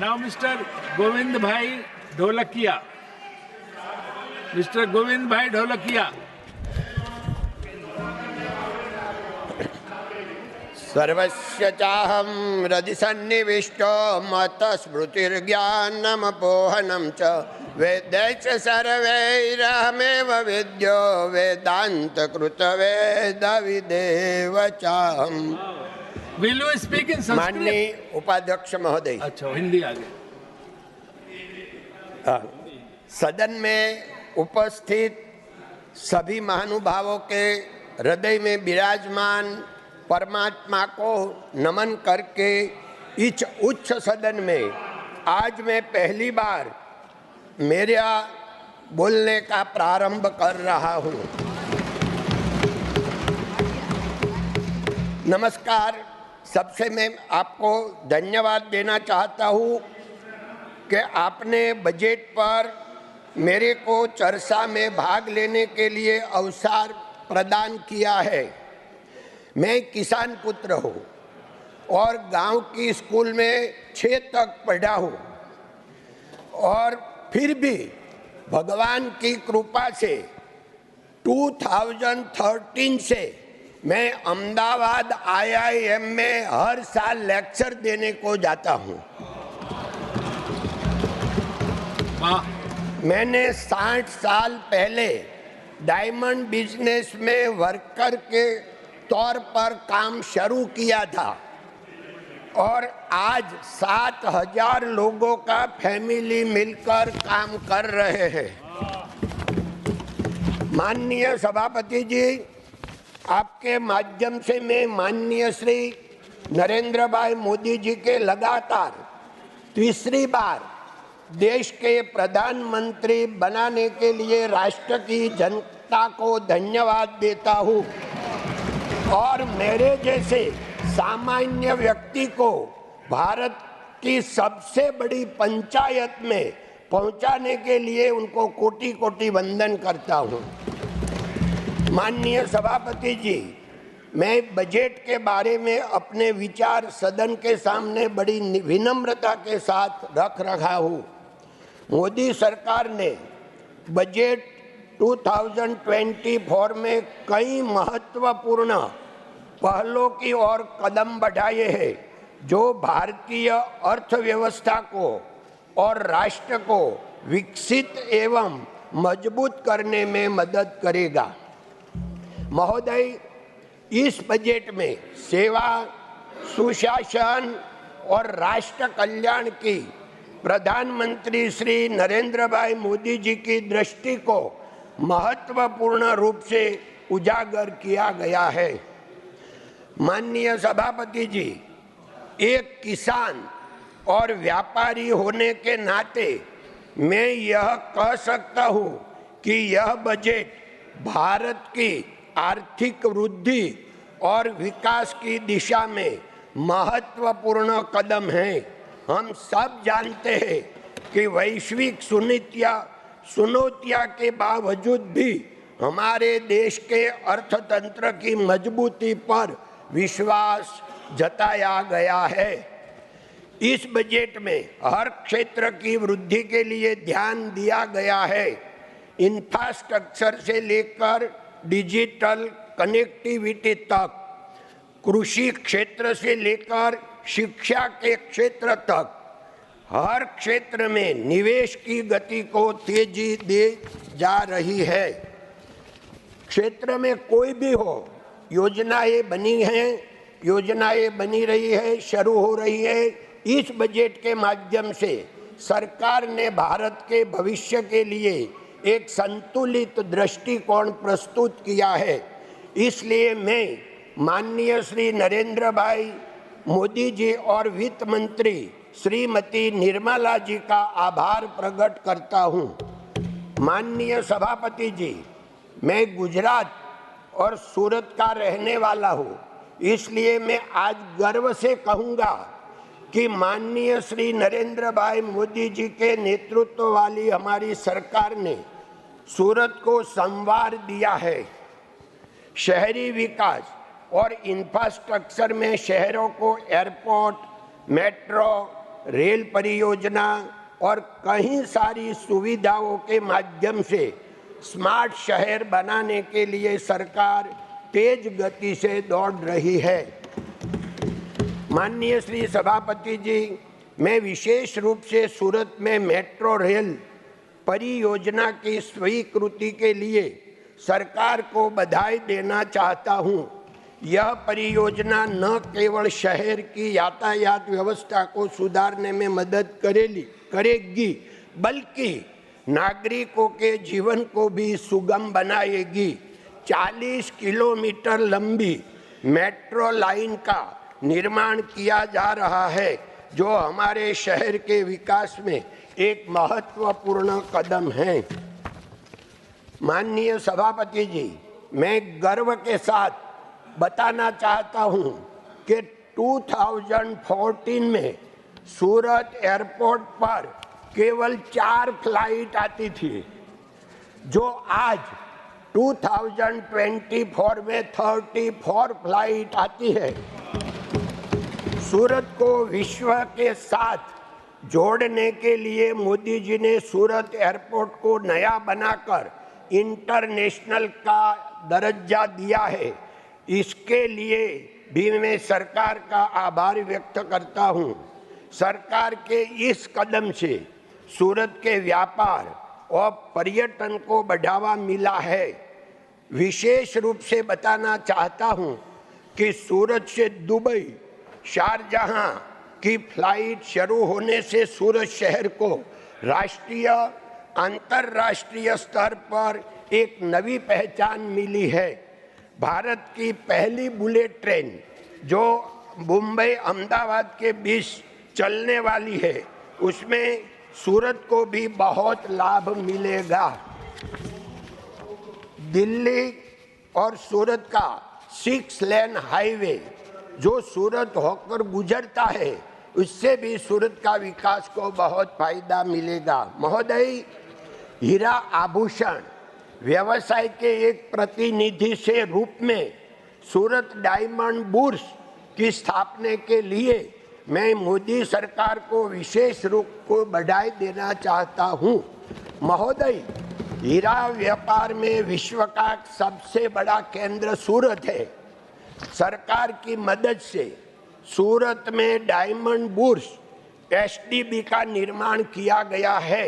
Now Mr. Govind Bhai Dholakia. Mr. Govind Bhai Dholakia. सर्वस्य चाहं हृदि सन्निविष्टो मतस्मृतिर्ज्ञानमपोहनं च वेदैश्च सर्वैरहमेव विद्यो वेदान्तकृतवेदविदेव चाहम्। Will you speak in Sanskrit? माननीय उपाध्यक्ष महोदय, अच्छा हिंदी आ गई। सदन में उपस्थित सभी महानुभावों के हृदय में विराजमान परमात्मा को नमन करके इस उच्च सदन में आज मैं पहली बार मेरा बोलने का प्रारंभ कर रहा हूँ। नमस्कार। सबसे मैं आपको धन्यवाद देना चाहता हूँ कि आपने बजट पर मेरे को चर्चा में भाग लेने के लिए अवसर प्रदान किया है। मैं किसान पुत्र हूँ और गांव की स्कूल में 6 तक पढ़ा हूँ और फिर भी भगवान की कृपा से 2013 से मैं अहमदाबाद IIM में हर साल लेक्चर देने को जाता हूँ। मैंने 60 साल पहले डायमंड बिजनेस में वर्कर के तौर पर काम शुरू किया था और आज 7000 लोगों का फैमिली मिलकर काम कर रहे हैं। माननीय सभापति जी, आपके माध्यम से मैं माननीय श्री नरेंद्र भाई मोदी जी के लगातार तीसरी बार देश के प्रधानमंत्री बनाने के लिए राष्ट्र की जनता को धन्यवाद देता हूँ और मेरे जैसे सामान्य व्यक्ति को भारत की सबसे बड़ी पंचायत में पहुंचाने के लिए उनको कोटि कोटि वंदन करता हूं। माननीय सभापति जी, मैं बजट के बारे में अपने विचार सदन के सामने बड़ी विनम्रता के साथ रख रहा हूं। मोदी सरकार ने बजट 2024 में कई महत्वपूर्ण पहलों की ओर कदम बढ़ाए हैं जो भारतीय अर्थव्यवस्था को और राष्ट्र को विकसित एवं मजबूत करने में मदद करेगा। महोदय, इस बजट में सेवा, सुशासन और राष्ट्र कल्याण की प्रधानमंत्री श्री नरेंद्र भाई मोदी जी की दृष्टि को महत्वपूर्ण रूप से उजागर किया गया है। माननीय सभापति जी, एक किसान और व्यापारी होने के नाते मैं यह कह सकता हूँ कि यह बजट भारत की आर्थिक वृद्धि और विकास की दिशा में महत्वपूर्ण कदम है। हम सब जानते हैं कि वैश्विक चुनौतियों के बावजूद भी हमारे देश के अर्थतंत्र की मजबूती पर विश्वास जताया गया है। इस बजट में हर क्षेत्र की वृद्धि के लिए ध्यान दिया गया है। इंफ्रास्ट्रक्चर से लेकर डिजिटल कनेक्टिविटी तक, कृषि क्षेत्र से लेकर शिक्षा के क्षेत्र तक, हर क्षेत्र में निवेश की गति को तेजी दे जा रही है। क्षेत्र में कोई भी हो, योजनाएं बनी हैं, योजनाएं बनी रही है, शुरू हो रही है। इस बजट के माध्यम से सरकार ने भारत के भविष्य के लिए एक संतुलित दृष्टिकोण प्रस्तुत किया है। इसलिए मैं माननीय श्री नरेंद्र भाई मोदी जी और वित्त मंत्री श्रीमती निर्मला जी का आभार प्रकट करता हूं। माननीय सभापति जी, मैं गुजरात और सूरत का रहने वाला हूं, इसलिए मैं आज गर्व से कहूंगा कि माननीय श्री नरेंद्र भाई मोदी जी के नेतृत्व वाली हमारी सरकार ने सूरत को संवार दिया है। शहरी विकास और इंफ्रास्ट्रक्चर में शहरों को एयरपोर्ट, मेट्रो, रेल परियोजना और कई सारी सुविधाओं के माध्यम से स्मार्ट शहर बनाने के लिए सरकार तेज गति से दौड़ रही है। माननीय श्री सभापति जी, मैं विशेष रूप से सूरत में मेट्रो रेल परियोजना की स्वीकृति के लिए सरकार को बधाई देना चाहता हूं। यह परियोजना न केवल शहर की यातायात व्यवस्था को सुधारने में मदद करेगी, बल्कि नागरिकों के जीवन को भी सुगम बनाएगी। 40 किलोमीटर लंबी मेट्रो लाइन का निर्माण किया जा रहा है, जो हमारे शहर के विकास में एक महत्वपूर्ण कदम है। माननीय सभापति जी, मैं गर्व के साथ बताना चाहता हूं कि 2014 में सूरत एयरपोर्ट पर केवल 4 फ्लाइट आती थी, जो आज 2024 में 34 फ्लाइट आती है। सूरत को विश्व के साथ जोड़ने के लिए मोदी जी ने सूरत एयरपोर्ट को नया बनाकर इंटरनेशनल का दर्जा दिया है। इसके लिए भी मैं सरकार का आभार व्यक्त करता हूं। सरकार के इस कदम से सूरत के व्यापार और पर्यटन को बढ़ावा मिला है। विशेष रूप से बताना चाहता हूं कि सूरत से दुबई, शारजहां की फ्लाइट शुरू होने से सूरत शहर को राष्ट्रीय अंतर्राष्ट्रीय स्तर पर एक नई पहचान मिली है। भारत की पहली बुलेट ट्रेन जो मुंबई अहमदाबाद के बीच चलने वाली है, उसमें सूरत को भी बहुत लाभ मिलेगा। दिल्ली और सूरत का 6 लेन हाईवे जो सूरत होकर गुजरता है, उससे भी सूरत का विकास को बहुत फायदा मिलेगा। महोदय, हीरा आभूषण व्यवसाय के एक प्रतिनिधि से रूप में सूरत डायमंड बुर्स की स्थापना के लिए मैं मोदी सरकार को विशेष रूप को बधाई देना चाहता हूं। महोदय, हीरा व्यापार में विश्व का सबसे बड़ा केंद्र सूरत है। सरकार की मदद से सूरत में डायमंड बुर्स एसडीबी का निर्माण किया गया है।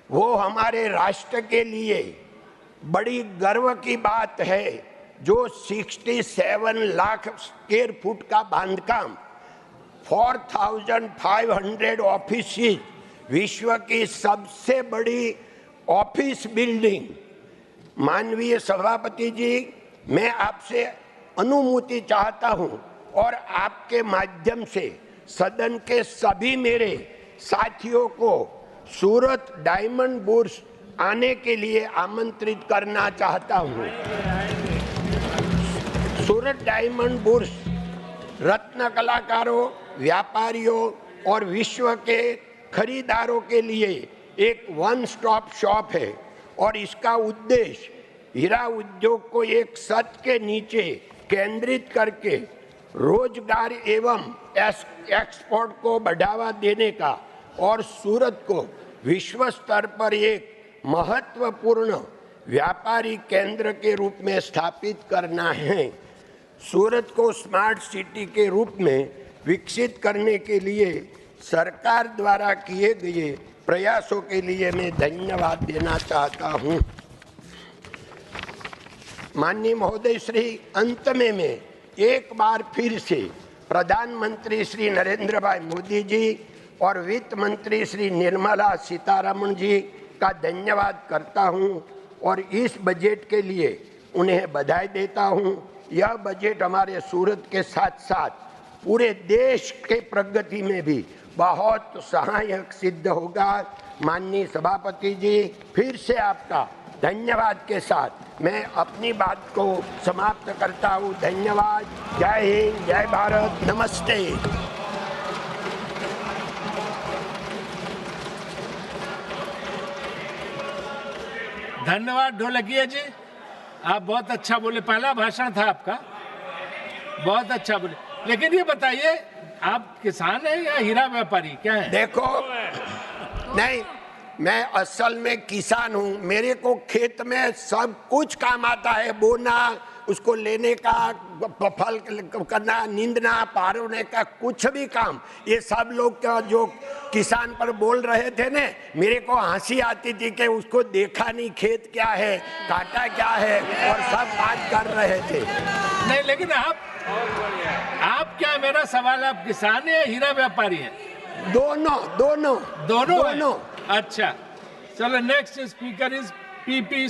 वो हमारे राष्ट्र के लिए बड़ी गर्व की बात है, जो 67 लाख स्क्वायर फुट का बांधकाम, 4500 ऑफिस, विश्व की सबसे बड़ी ऑफिस बिल्डिंग। माननीय सभापति जी, मैं आपसे अनुमति चाहता हूं और आपके माध्यम से सदन के सभी मेरे साथियों को सूरत डायमंड बुर्स आने के लिए आमंत्रित करना चाहता हूं। सूरत डायमंड बुर्स रत्न कलाकारों, व्यापारियों और विश्व के खरीदारों के लिए एक वन स्टॉप शॉप है और इसका उद्देश्य हीरा उद्योग को एक छत के नीचे केंद्रित करके रोजगार एवं एक्सपोर्ट को बढ़ावा देने का और सूरत को विश्व स्तर पर एक महत्वपूर्ण व्यापारी केंद्र के रूप में स्थापित करना है। सूरत को स्मार्ट सिटी के रूप में विकसित करने के लिए सरकार द्वारा किए गए प्रयासों के लिए मैं धन्यवाद देना चाहता हूं। माननीय महोदय श्री, अंत में मैं एक बार फिर से प्रधानमंत्री श्री नरेंद्र भाई मोदी जी और वित्त मंत्री श्री निर्मला सीतारमण जी का धन्यवाद करता हूं और इस बजट के लिए उन्हें बधाई देता हूं। यह बजट हमारे सूरत के साथ साथ पूरे देश के प्रगति में भी बहुत सहायक सिद्ध होगा। माननीय सभापति जी, फिर से आपका धन्यवाद के साथ मैं अपनी बात को समाप्त करता हूँ। धन्यवाद। जय हिंद, जय भारत, नमस्ते। धन्यवाद ढोलकिया जी, आप बहुत अच्छा बोले। पहला भाषण था आपका, बहुत अच्छा बोले। लेकिन ये बताइए, आप किसान हैं या हीरा व्यापारी क्या है? देखो, नहीं, मैं असल में किसान हूँ। मेरे को खेत में सब कुछ काम आता है, बोना, उसको लेने का, फल करना, नींदना, पारने का, कुछ भी काम। ये सब लोग का जो किसान पर बोल रहे थे ने, मेरे को हंसी आती थी कि उसको देखा नहीं खेत क्या है, काटा क्या है, और सब बात कर रहे थे। नहीं, लेकिन आप क्या, मेरा सवाल, आप किसान हैं या हीरा व्यापारी हैं? दोनों दोनों दोनों हैं? दोनों। अच्छा, चलो नेक्स्ट स्पीकर इज पीपी